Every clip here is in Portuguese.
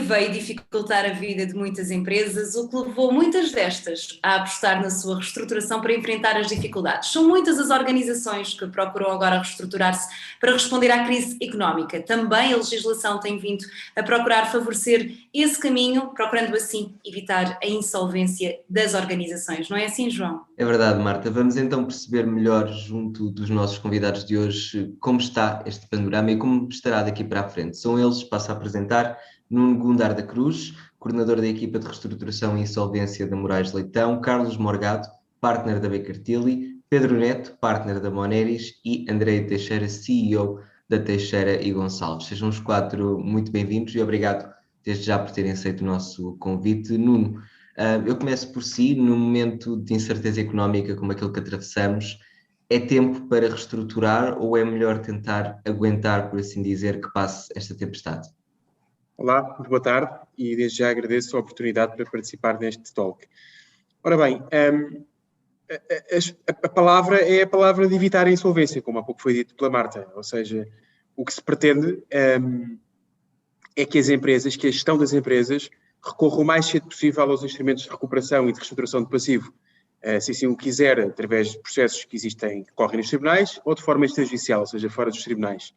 veio dificultar a vida de muitas empresas, o que levou muitas destas a apostar na sua reestruturação para enfrentar as dificuldades. São muitas as organizações que procuram agora reestruturar-se para responder à crise económica. Também a legislação tem vindo a procurar favorecer esse caminho, procurando assim evitar a insolvência das organizações. Não é assim, João? É verdade, Marta. Vamos então perceber melhor, junto dos nossos convidados de hoje, como está este panorama e como estará daqui para a frente. São eles, passo a apresentar, Nuno Gundar da Cruz, coordenador da equipa de reestruturação e insolvência da Moraes Leitão, Carlos Morgado, partner da Baker Tilly, Pedro Neto, partner da Moneris e André Teixeira, CEO da Teixeira e Gonçalves. Sejam os quatro muito bem-vindos e obrigado desde já por terem aceito o nosso convite. Nuno, eu começo por si. No momento de incerteza económica como aquele que atravessamos, é tempo para reestruturar ou é melhor tentar aguentar, por assim dizer, que passe esta tempestade? Olá, muito boa tarde e desde já agradeço a oportunidade para participar neste talk. Ora bem, a palavra é a palavra de evitar a insolvência, como há pouco foi dito pela Marta, ou seja, o que se pretende é que as empresas, que a gestão das empresas recorra o mais cedo possível aos instrumentos de recuperação e de reestruturação de passivo, se assim o quiser, através de processos que existem, que correm nos tribunais, ou de forma extrajudicial, ou seja, fora dos tribunais.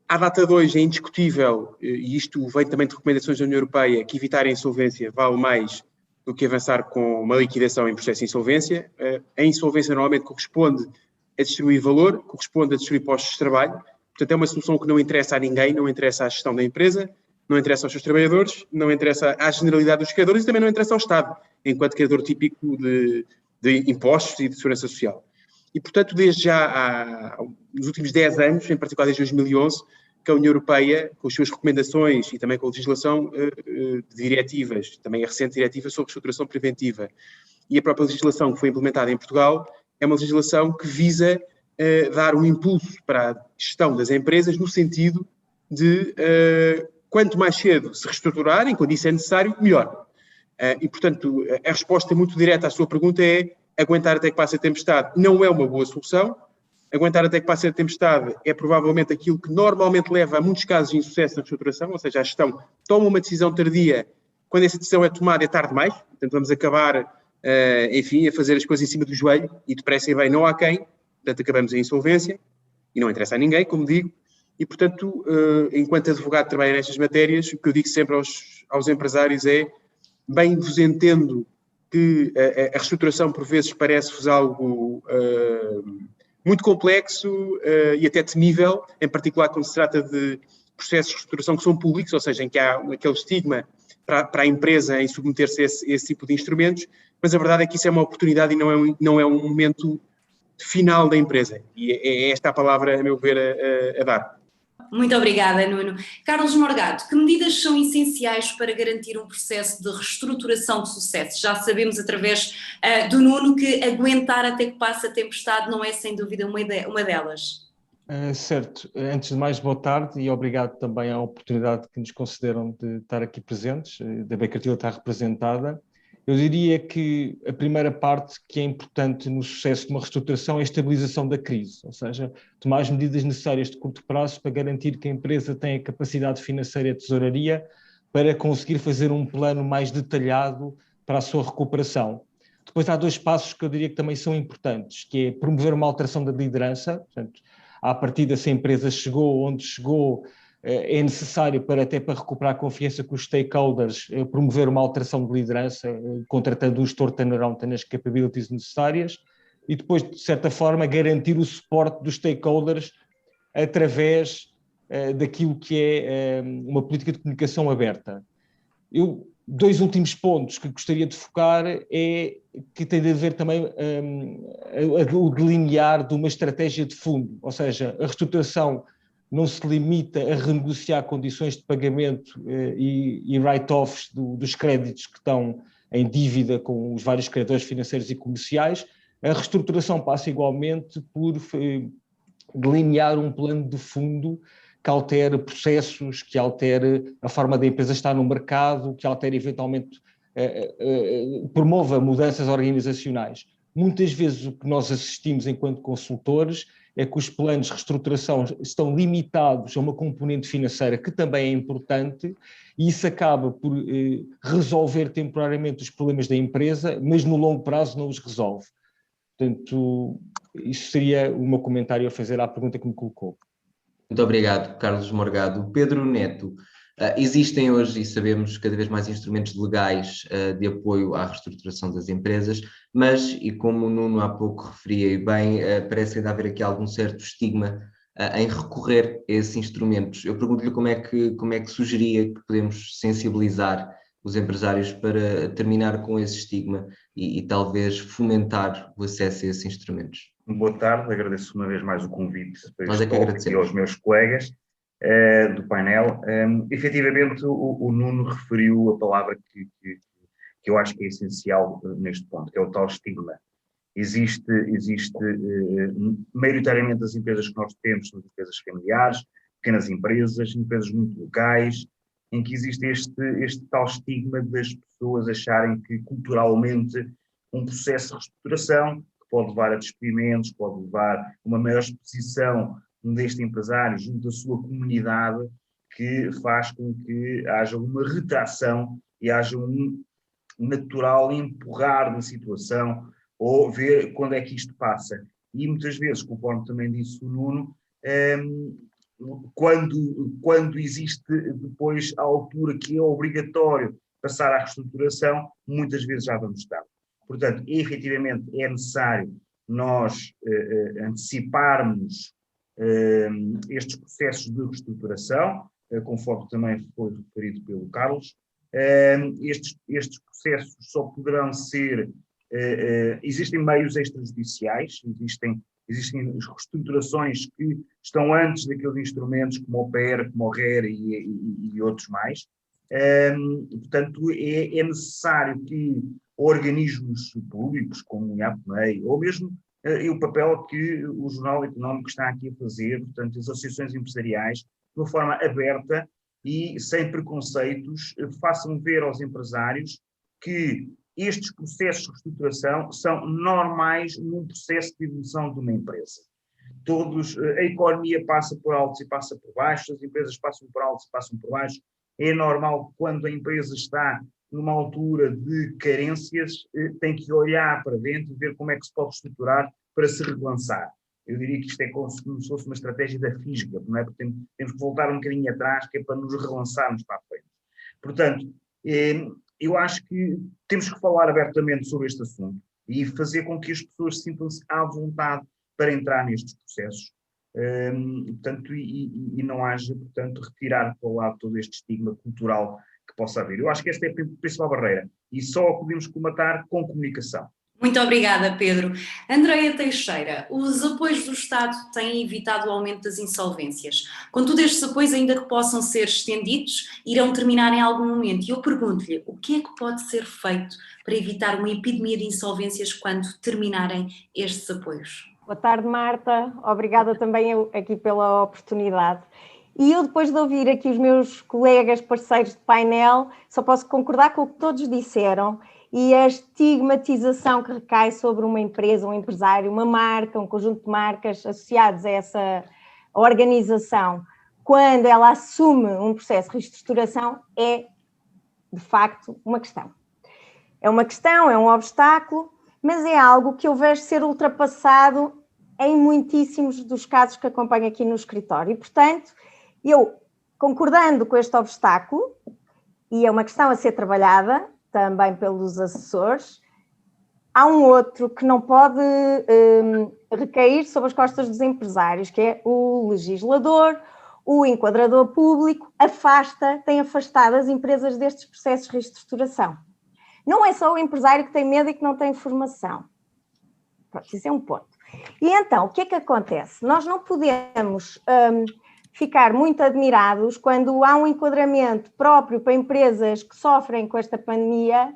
À data de hoje é indiscutível, e isto vem também de recomendações da União Europeia, que evitar a insolvência vale mais do que avançar com uma liquidação em processo de insolvência. A insolvência normalmente corresponde a destruir valor, corresponde a destruir postos de trabalho, portanto é uma solução que não interessa a ninguém, não interessa à gestão da empresa, não interessa aos seus trabalhadores, não interessa à generalidade dos criadores e também não interessa ao Estado, enquanto criador típico de impostos e de segurança social. E, portanto, desde já, nos últimos 10 anos, em particular desde 2011, que a União Europeia, com as suas recomendações e também com a legislação de diretivas, também a recente diretiva sobre reestruturação preventiva, e a própria legislação que foi implementada em Portugal, é uma legislação que visa dar um impulso para a gestão das empresas no sentido de quanto mais cedo se reestruturarem, quando isso é necessário, melhor. E, portanto, a resposta muito direta à sua pergunta é: aguentar até que passe a tempestade não é uma boa solução. Aguentar até que passe a tempestade é provavelmente aquilo que normalmente leva a muitos casos de insucesso na reestruturação, ou seja, a gestão toma uma decisão tardia, quando essa decisão é tomada é tarde demais, portanto vamos acabar, enfim, a fazer as coisas em cima do joelho e depressa e bem não há quem, portanto acabamos em insolvência e não interessa a ninguém, como digo, e portanto, enquanto advogado que trabalha nestas matérias, o que eu digo sempre aos empresários é: bem vos entendo que a reestruturação por vezes parece-vos algo muito complexo e até temível, em particular quando se trata de processos de reestruturação que são públicos, ou seja, em que há aquele estigma para a empresa em submeter-se a esse tipo de instrumentos, mas a verdade é que isso é uma oportunidade e não é um momento final da empresa. E é esta a palavra, a meu ver, a dar. Muito obrigada, Nuno. Carlos Morgado, que medidas são essenciais para garantir um processo de reestruturação de sucesso? Já sabemos, através do Nuno, que aguentar até que passe a tempestade não é, sem dúvida, uma delas. Certo. Antes de mais, boa tarde e obrigado também à oportunidade que nos concederam de estar aqui presentes, da Baker Tilly estar representada. Eu diria que a primeira parte que é importante no sucesso de uma reestruturação é a estabilização da crise, ou seja, tomar as medidas necessárias de curto prazo para garantir que a empresa tenha capacidade financeira e tesouraria para conseguir fazer um plano mais detalhado para a sua recuperação. Depois há dois passos que eu diria que também são importantes, que é promover uma alteração da liderança. Portanto, à partida, se a empresa chegou onde chegou, é necessário até para recuperar a confiança com os stakeholders, promover uma alteração de liderança, contratando o gestor turnaround, tendo as capabilities necessárias, e depois, de certa forma, garantir o suporte dos stakeholders através daquilo que é uma política de comunicação aberta. Dois últimos pontos que gostaria de focar é que tem de haver também o delinear de uma estratégia de fundo, ou seja, a reestruturação não se limita a renegociar condições de pagamento e write-offs dos créditos que estão em dívida com os vários credores financeiros e comerciais. A reestruturação passa igualmente por delinear um plano de fundo que altere processos, que altere a forma da empresa estar no mercado, que altere eventualmente, promova mudanças organizacionais. Muitas vezes o que nós assistimos enquanto consultores é que os planos de reestruturação estão limitados a uma componente financeira que também é importante, e isso acaba por resolver temporariamente os problemas da empresa, mas no longo prazo não os resolve. Portanto, isso seria o meu comentário a fazer à pergunta que me colocou. Muito obrigado, Carlos Morgado. Pedro Neto, existem hoje, e sabemos, cada vez mais instrumentos legais de apoio à reestruturação das empresas, mas, e como o Nuno há pouco referia bem, parece ainda haver aqui algum certo estigma em recorrer a esses instrumentos. Eu pergunto-lhe como é que sugeria que podemos sensibilizar os empresários para terminar com esse estigma e talvez fomentar o acesso a esses instrumentos. Boa tarde, agradeço uma vez mais o convite para Nós é que agradecemos. e aos meus colegas do painel. Efetivamente, o Nuno referiu a palavra que eu acho que é essencial neste ponto, que é o tal estigma. Existe maioritariamente as empresas que nós temos são empresas familiares, pequenas empresas muito locais, em que existe este tal estigma das pessoas acharem que culturalmente um processo de reestruturação pode levar a despedimentos, pode levar a uma maior exposição deste empresário junto da sua comunidade, que faz com que haja uma retração e haja um natural empurrar da situação ou ver quando é que isto passa. E muitas vezes, conforme também disse o Nuno, quando existe depois a altura que é obrigatório passar à reestruturação, muitas vezes já vamos tarde. Portanto, efetivamente é necessário nós anteciparmos estes processos de reestruturação, conforme também foi referido pelo Carlos. Estes processos só poderão ser... existem meios extrajudiciais, existem reestruturações que estão antes daqueles instrumentos como o PER, como o RER e outros mais. Portanto, é necessário que organismos públicos, como o IAPMEI, ou mesmo o papel que o Jornal Económico está aqui a fazer, portanto, as associações empresariais, de uma forma aberta e sem preconceitos, façam ver aos empresários que estes processos de reestruturação são normais num processo de evolução de uma empresa. A economia passa por altos e passa por baixos, as empresas passam por altos e passam por baixos. É normal que quando a empresa está numa altura de carências, tem que olhar para dentro e ver como é que se pode estruturar para se relançar. Eu diria que isto é como se fosse uma estratégia da fisga, não é? Porque temos que voltar um bocadinho atrás, que é para nos relançarmos para a frente. Portanto, eu acho que temos que falar abertamente sobre este assunto e fazer com que as pessoas sintam-se à vontade para entrar nestes processos. Portanto, e não haja, portanto, retirar para o lado todo este estigma cultural que possa haver. Eu acho que esta é a principal barreira e só a podemos comatar com comunicação. Muito obrigada, Pedro. Andreia Teixeira, os apoios do Estado têm evitado o aumento das insolvências. Contudo, estes apoios, ainda que possam ser estendidos, irão terminar em algum momento. E eu pergunto-lhe, o que é que pode ser feito para evitar uma epidemia de insolvências quando terminarem estes apoios? Boa tarde, Marta. Obrigada também aqui pela oportunidade. E eu, depois de ouvir aqui os meus colegas, parceiros de painel, só posso concordar com o que todos disseram e a estigmatização que recai sobre uma empresa, um empresário, uma marca, um conjunto de marcas associados a essa organização, quando ela assume um processo de reestruturação, é, de facto, uma questão. É uma questão, é um obstáculo, mas é algo que eu vejo ser ultrapassado em muitíssimos dos casos que acompanho aqui no escritório. E, portanto, eu, concordando com este obstáculo, e é uma questão a ser trabalhada também pelos assessores, há um outro que não pode recair sobre as costas dos empresários, que é o legislador, o enquadrador público, tem afastado as empresas destes processos de reestruturação. Não é só o empresário que tem medo e que não tem informação. Pronto, isso é um ponto. E então, o que é que acontece? Nós não podemos ficar muito admirados quando há um enquadramento próprio para empresas que sofrem com esta pandemia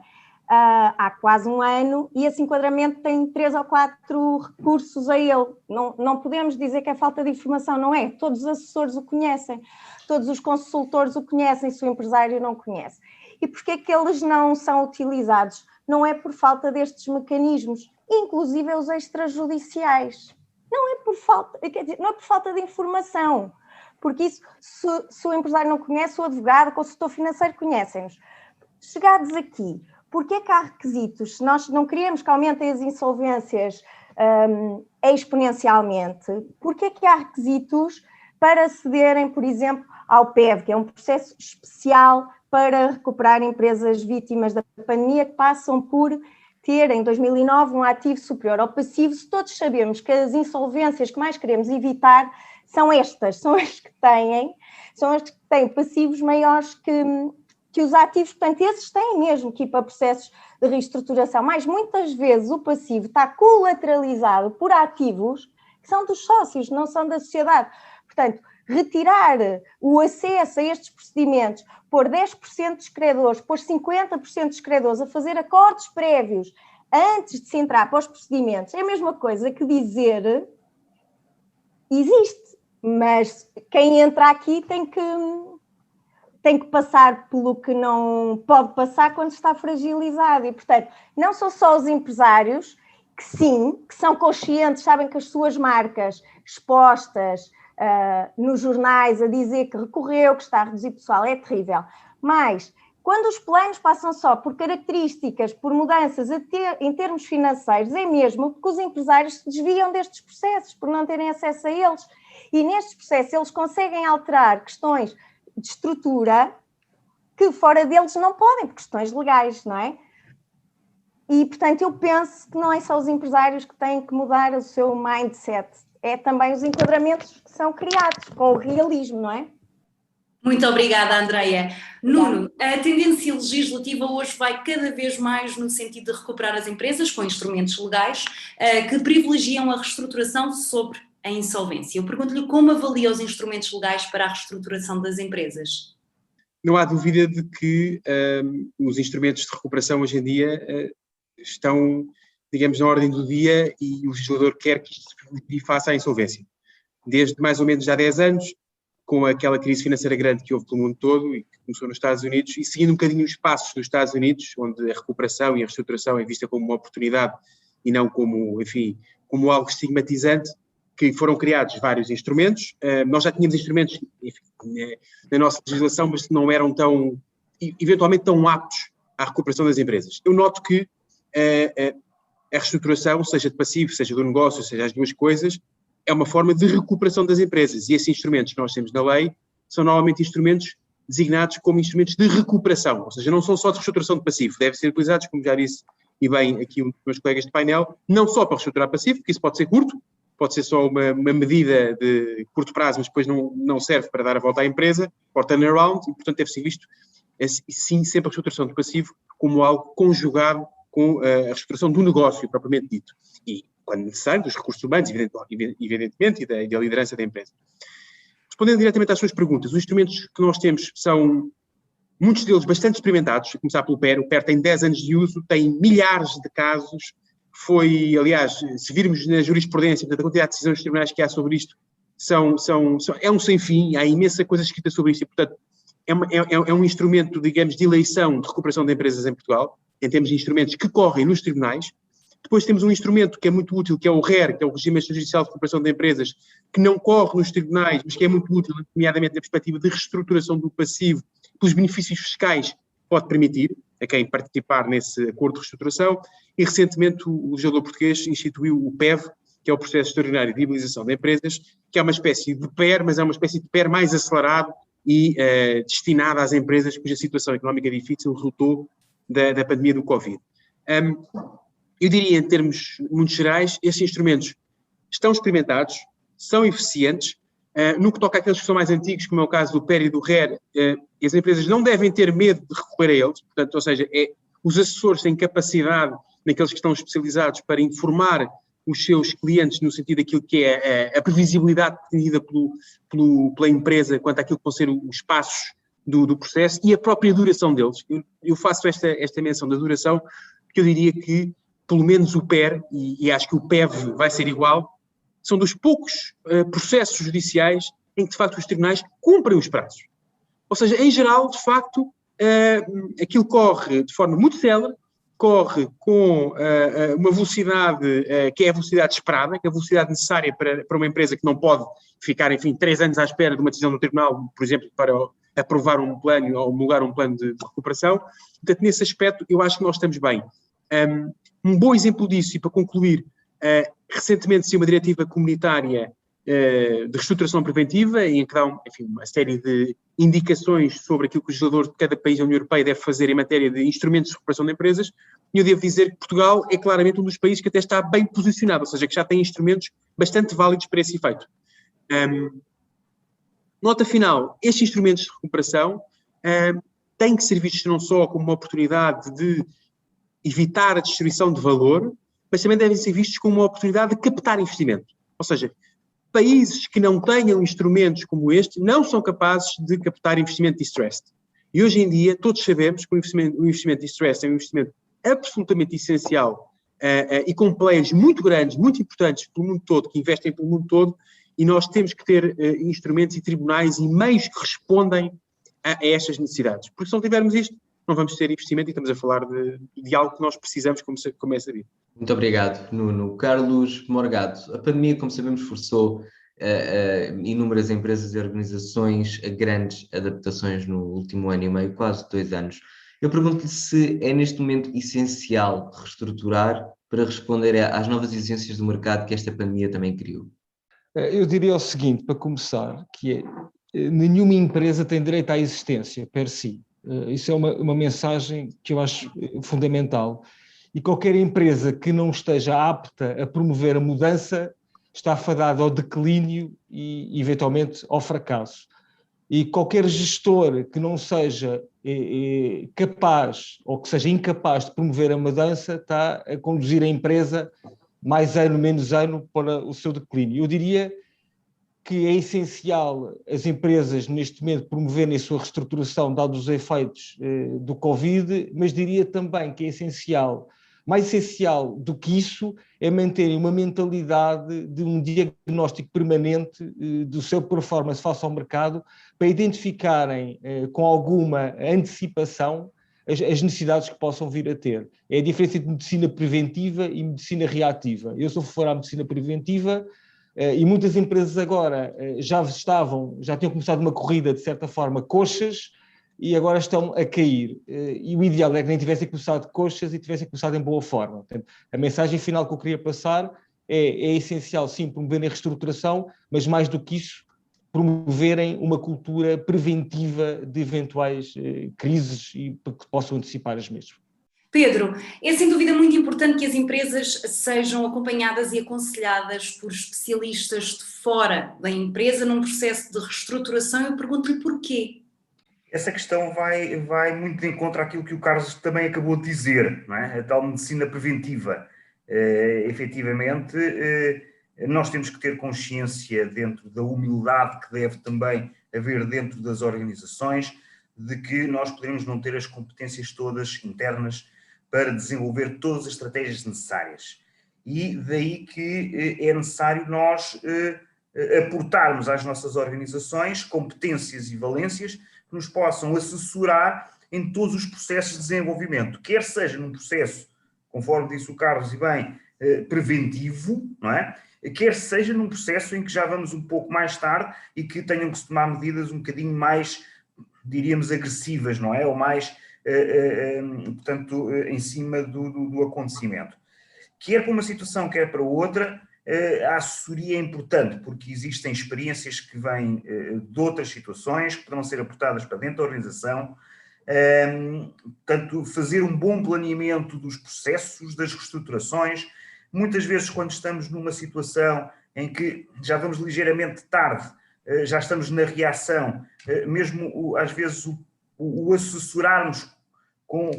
há quase um ano e esse enquadramento tem 3 ou 4 recursos a ele. Não podemos dizer que é falta de informação, não é? Todos os assessores o conhecem, todos os consultores o conhecem, se o empresário não conhece. E porquê é que eles não são utilizados? Não é por falta destes mecanismos, inclusive os extrajudiciais. não é por falta, quer dizer, não é por falta de informação, porque isso, se o empresário não conhece, o advogado, o consultor financeiro conhecem-nos. Chegados aqui, porque é que há requisitos? Se nós não queremos que aumentem as insolvências exponencialmente, porque é que há requisitos para acederem, por exemplo, ao PEV, que é um processo especial para recuperar empresas vítimas da pandemia que passam por ter, em 2009, um ativo superior ao passivo? Se todos sabemos que as insolvências que mais queremos evitar são estas, são as que têm passivos maiores que os ativos, portanto, esses têm mesmo que ir para processos de reestruturação, mas muitas vezes o passivo está colateralizado por ativos que são dos sócios, não são da sociedade. Portanto, retirar o acesso a estes procedimentos, pôr 10% dos credores, pôr 50% dos credores a fazer acordos prévios antes de se entrar para os procedimentos, é a mesma coisa que dizer existe, mas quem entra aqui tem que passar pelo que não pode passar quando está fragilizado. E, portanto, não são só os empresários que sim, que são conscientes, sabem que as suas marcas expostas nos jornais a dizer que recorreu, que está a reduzir pessoal, é terrível. Mas, quando os planos passam só por características, por mudanças em termos financeiros, é mesmo porque os empresários se desviam destes processos, por não terem acesso a eles. E nestes processos eles conseguem alterar questões de estrutura que fora deles não podem, por questões legais, não é? E, portanto, eu penso que não é só os empresários que têm que mudar o seu mindset, é também os enquadramentos que são criados com o realismo, não é? Muito obrigada, Andreia. Nuno, a tendência legislativa hoje vai cada vez mais no sentido de recuperar as empresas com instrumentos legais que privilegiam a reestruturação sobre a insolvência. Eu pergunto-lhe como avalia os instrumentos legais para a reestruturação das empresas. Não há dúvida de que os instrumentos de recuperação hoje em dia estão, digamos, na ordem do dia e o legislador quer que isto se faça à insolvência. Desde mais ou menos já 10 anos, com aquela crise financeira grande que houve pelo mundo todo e que começou nos Estados Unidos, e seguindo um bocadinho os passos dos Estados Unidos, onde a recuperação e a reestruturação é vista como uma oportunidade e não como, enfim, como algo estigmatizante, que foram criados vários instrumentos. Nós já tínhamos instrumentos, enfim, na nossa legislação, mas não eram tão, eventualmente tão aptos à recuperação das empresas. Eu noto que a reestruturação, seja de passivo, seja do negócio, seja as duas coisas, é uma forma de recuperação das empresas. E esses instrumentos que nós temos na lei são normalmente instrumentos designados como instrumentos de recuperação, ou seja, não são só de reestruturação de passivo, devem ser utilizados, como já disse e bem aqui um dos meus colegas de painel, não só para reestruturar passivo, porque isso pode ser curto, pode ser só uma medida de curto prazo, mas depois não serve para dar a volta à empresa, para o turnaround, e portanto deve ser visto, sim, sempre a reestruturação do passivo como algo conjugado com a reestruturação do negócio, propriamente dito. E, quando necessário, dos recursos humanos, evidentemente, e da liderança da empresa. Respondendo diretamente às suas perguntas, os instrumentos que nós temos são, muitos deles, bastante experimentados, a começar pelo PER. O PER tem 10 anos de uso, tem milhares de casos, aliás, se virmos na jurisprudência, a quantidade de decisões tribunais que há sobre isto, é um sem fim, há imensa coisa escrita sobre isto, e, portanto, é um instrumento, digamos, de eleição de recuperação de empresas em Portugal, em termos de instrumentos que correm nos tribunais. Depois temos um instrumento que é muito útil, que é o RER, que é o Regime Extrajudicial de Recuperação de Empresas, que não corre nos tribunais, mas que é muito útil, nomeadamente na perspectiva de reestruturação do passivo, pelos benefícios fiscais que pode permitir a quem participar nesse acordo de reestruturação. E, recentemente, o legislador português instituiu o PEV, que é o Processo Extraordinário de Viabilização de Empresas, que é uma espécie de PER, mas é uma espécie de PER mais acelerado e destinado às empresas cuja situação económica difícil resultou da pandemia do Covid. Eu diria, em termos muito gerais, estes instrumentos estão experimentados, são eficientes. No que toca àqueles que são mais antigos, como é o caso do PER e do RER, as empresas não devem ter medo de recorrer a eles, portanto, ou seja, os assessores têm capacidade, naqueles que estão especializados, para informar os seus clientes no sentido daquilo que é a previsibilidade pretendida pela empresa quanto àquilo que vão ser os passos do processo e a própria duração deles. Eu faço esta menção da duração, porque eu diria que pelo menos o PER, e acho que o PEV vai ser igual, são dos poucos processos judiciais em que, de facto, os tribunais cumprem os prazos. Ou seja, em geral, de facto, aquilo corre de forma muito célere corre com uma velocidade que é a velocidade esperada, que é a velocidade necessária para uma empresa que não pode ficar, enfim, 3 anos à espera de uma decisão do tribunal, por exemplo, para aprovar um plano ou homologar um plano de recuperação. Portanto, nesse aspecto, eu acho que nós estamos bem. Um bom exemplo disso, e para concluir, recentemente saiu uma diretiva comunitária de reestruturação preventiva, em que dá uma série de indicações sobre aquilo que o legislador de cada país da União Europeia deve fazer em matéria de instrumentos de recuperação de empresas, e eu devo dizer que Portugal é claramente um dos países que até está bem posicionado, ou seja, que já tem instrumentos bastante válidos para esse efeito. Nota final, estes instrumentos de recuperação têm que ser vistos não só como uma oportunidade de evitar a destruição de valor, mas também devem ser vistos como uma oportunidade de captar investimento. Ou seja, países que não tenham instrumentos como este não são capazes de captar investimento distressed. E hoje em dia todos sabemos que o investimento distressed é um investimento absolutamente essencial e com players muito grandes, muito importantes pelo mundo todo, que investem pelo mundo todo, e nós temos que ter instrumentos e tribunais e meios que respondem a estas necessidades. Porque se não tivermos isto, não vamos ter investimento, e estamos a falar de algo que nós precisamos, como é sabido. Muito obrigado, Nuno. Carlos Morgado, a pandemia, como sabemos, forçou inúmeras empresas e organizações a grandes adaptações no último ano e meio, quase 2 anos. Eu pergunto-lhe se é neste momento essencial reestruturar para responder às novas exigências do mercado que esta pandemia também criou. Eu diria o seguinte, para começar, que é, nenhuma empresa tem direito à existência, per si. Isso é uma mensagem que eu acho fundamental. E qualquer empresa que não esteja apta a promover a mudança está fadada ao declínio e, eventualmente, ao fracasso. E qualquer gestor que não seja capaz ou que seja incapaz de promover a mudança está a conduzir a empresa mais ano, menos ano para o seu declínio. Eu diria que é essencial as empresas, neste momento, promoverem a sua reestruturação, dados os efeitos do Covid, mas diria também que é essencial, mais essencial do que isso, é manterem uma mentalidade de um diagnóstico permanente do seu performance face ao mercado, para identificarem com alguma antecipação as necessidades que possam vir a ter. É a diferença entre medicina preventiva e medicina reativa. Eu sou favorável à medicina preventiva, e muitas empresas agora já tinham começado uma corrida, de certa forma, coxas, e agora estão a cair. E o ideal é que nem tivessem começado coxas e tivessem começado em boa forma. Portanto, a mensagem final que eu queria passar é essencial, sim, promoverem a reestruturação, mas mais do que isso, promoverem uma cultura preventiva de eventuais crises e que possam antecipar as mesmas. Pedro, é sem dúvida muito importante que as empresas sejam acompanhadas e aconselhadas por especialistas de fora da empresa num processo de reestruturação. Eu pergunto-lhe porquê. Essa questão vai muito de encontro àquilo que o Carlos também acabou de dizer, não é? A tal medicina preventiva. Efetivamente, nós temos que ter consciência dentro da humildade que deve também haver dentro das organizações, de que nós poderemos não ter as competências todas internas para desenvolver todas as estratégias necessárias. E daí que é necessário nós aportarmos às nossas organizações competências e valências que nos possam assessorar em todos os processos de desenvolvimento, quer seja num processo, conforme disse o Carlos e bem, preventivo, não é? Quer seja num processo em que já vamos um pouco mais tarde e que tenham que se tomar medidas um bocadinho mais, diríamos, agressivas, não é? Ou mais, portanto, em cima do acontecimento. Quer para uma situação, quer para outra, a assessoria é importante, porque existem experiências que vêm de outras situações, que poderão ser aportadas para dentro da organização. Portanto, fazer um bom planeamento dos processos, das reestruturações. Muitas vezes, quando estamos numa situação em que já vamos ligeiramente tarde, já estamos na reação, mesmo às vezes o assessorarmos com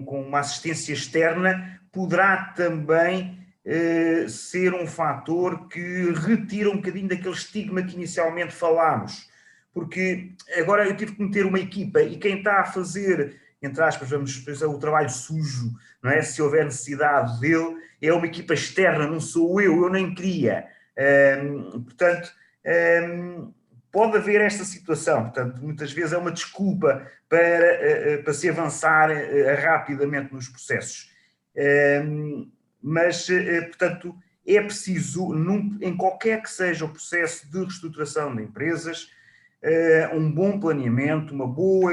uma assistência externa poderá também ser um fator que retira um bocadinho daquele estigma que inicialmente falámos. Porque agora eu tive que meter uma equipa e quem está a fazer, entre aspas, vamos pensar, o trabalho sujo, não é? Se houver necessidade dele, é uma equipa externa, não sou eu nem queria. Portanto, pode haver esta situação, portanto, muitas vezes é uma desculpa para se avançar rapidamente nos processos. Mas, portanto, é preciso, em qualquer que seja o processo de reestruturação de empresas, um bom planeamento, uma boa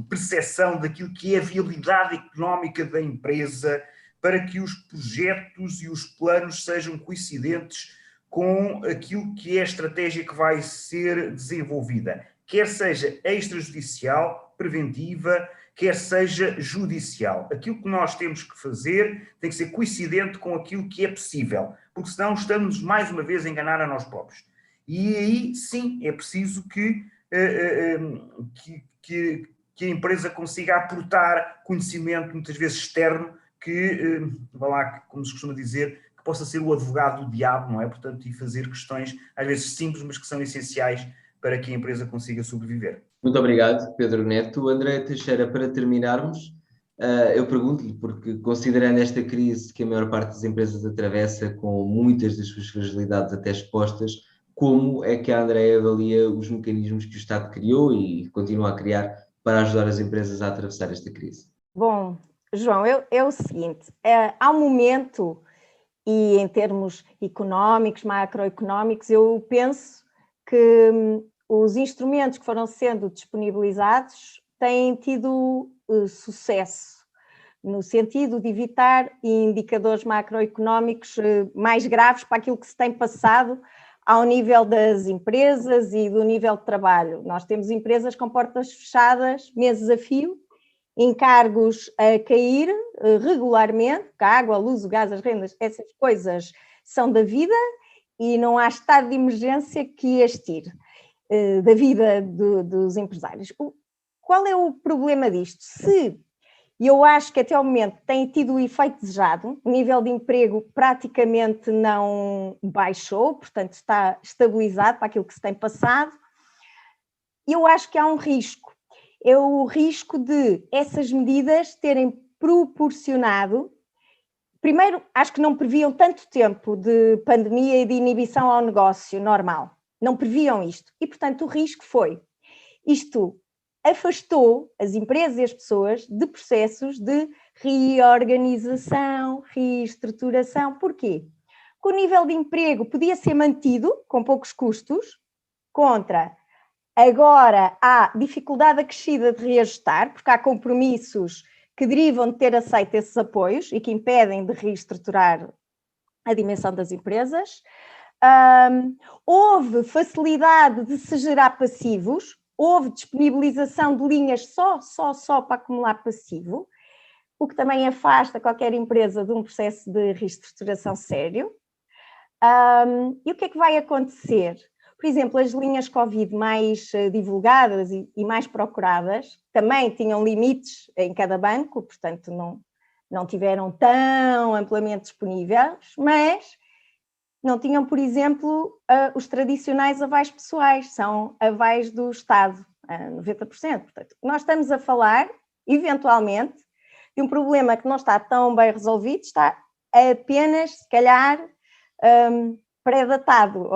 percepção daquilo que é a viabilidade económica da empresa, para que os projetos e os planos sejam coincidentes com aquilo que é a estratégia que vai ser desenvolvida, quer seja extrajudicial, preventiva, quer seja judicial. Aquilo que nós temos que fazer tem que ser coincidente com aquilo que é possível, porque senão estamos mais uma vez a enganar a nós próprios. E aí, sim, é preciso que a empresa consiga aportar conhecimento, muitas vezes externo, que, como se costuma dizer, que possa ser o advogado do diabo, não é? Portanto, e fazer questões, às vezes simples, mas que são essenciais para que a empresa consiga sobreviver. Muito obrigado, Pedro Neto. André Teixeira, para terminarmos, eu pergunto-lhe, porque considerando esta crise que a maior parte das empresas atravessa, com muitas das suas fragilidades até expostas, como é que a André avalia os mecanismos que o Estado criou e continua a criar para ajudar as empresas a atravessar esta crise? Bom, João, é o seguinte, há um momento, e em termos económicos, macroeconómicos, eu penso que os instrumentos que foram sendo disponibilizados têm tido sucesso, no sentido de evitar indicadores macroeconómicos mais graves para aquilo que se tem passado ao nível das empresas e do nível de trabalho. Nós temos empresas com portas fechadas, meses a fio, encargos a cair regularmente, porque a água, a luz, o gás, as rendas, essas coisas são da vida e não há estado de emergência que as tire da vida dos empresários. Qual é o problema disto? Eu acho que até o momento tem tido o efeito desejado, o nível de emprego praticamente não baixou, portanto está estabilizado para aquilo que se tem passado. Eu acho que há um risco. É o risco de essas medidas terem proporcionado. Primeiro, acho que não previam tanto tempo de pandemia e de inibição ao negócio normal. Não previam isto. E, portanto, o risco foi, isto afastou as empresas e as pessoas de processos de reorganização, reestruturação. Porquê? Porque o nível de emprego podia ser mantido com poucos custos, contra agora há dificuldade acrescida de reajustar, porque há compromissos que derivam de ter aceito esses apoios e que impedem de reestruturar a dimensão das empresas. Houve facilidade de se gerar passivos, houve disponibilização de linhas só para acumular passivo, o que também afasta qualquer empresa de um processo de reestruturação sério. E o que é que vai acontecer? Por exemplo, as linhas Covid mais divulgadas e mais procuradas também tinham limites em cada banco, portanto não tiveram tão amplamente disponíveis, mas não tinham, por exemplo, os tradicionais avais pessoais, são avais do Estado, 90%. Portanto, nós estamos a falar, eventualmente, de um problema que não está tão bem resolvido, está apenas, se calhar, pré-datado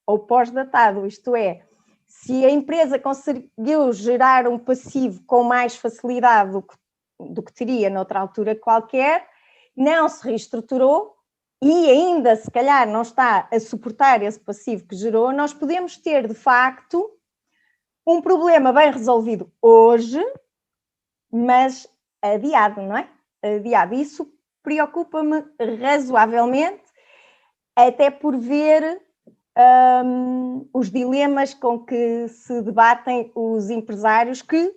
ou pós-datado, isto é, se a empresa conseguiu gerar um passivo com mais facilidade do que teria noutra altura qualquer, não se reestruturou e ainda, se calhar, não está a suportar esse passivo que gerou, nós podemos ter, de facto, um problema bem resolvido hoje, mas adiado, não é? Adiado. Isso preocupa-me razoavelmente, até por ver os dilemas com que se debatem os empresários que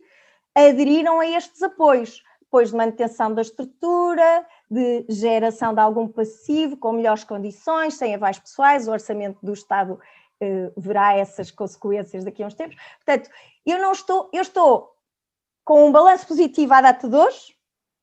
aderiram a estes apoios, depois de manutenção da estrutura, de geração de algum passivo com melhores condições, sem avais pessoais, o orçamento do Estado verá essas consequências daqui a uns tempos. Portanto, eu estou com um balanço positivo à data de hoje,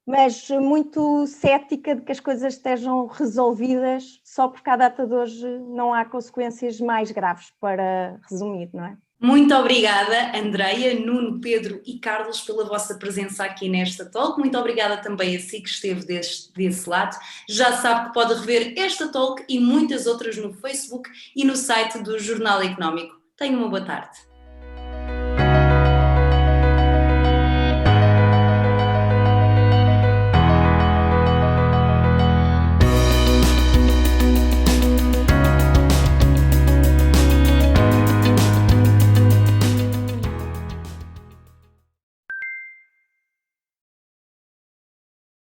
mas muito cética de que as coisas estejam resolvidas só porque à data de hoje não há consequências mais graves, para resumir, não é? Muito obrigada, Andreia, Nuno, Pedro e Carlos, pela vossa presença aqui nesta talk. Muito obrigada também a si que esteve desse lado. Já sabe que pode rever esta talk e muitas outras no Facebook e no site do Jornal Económico. Tenha uma boa tarde.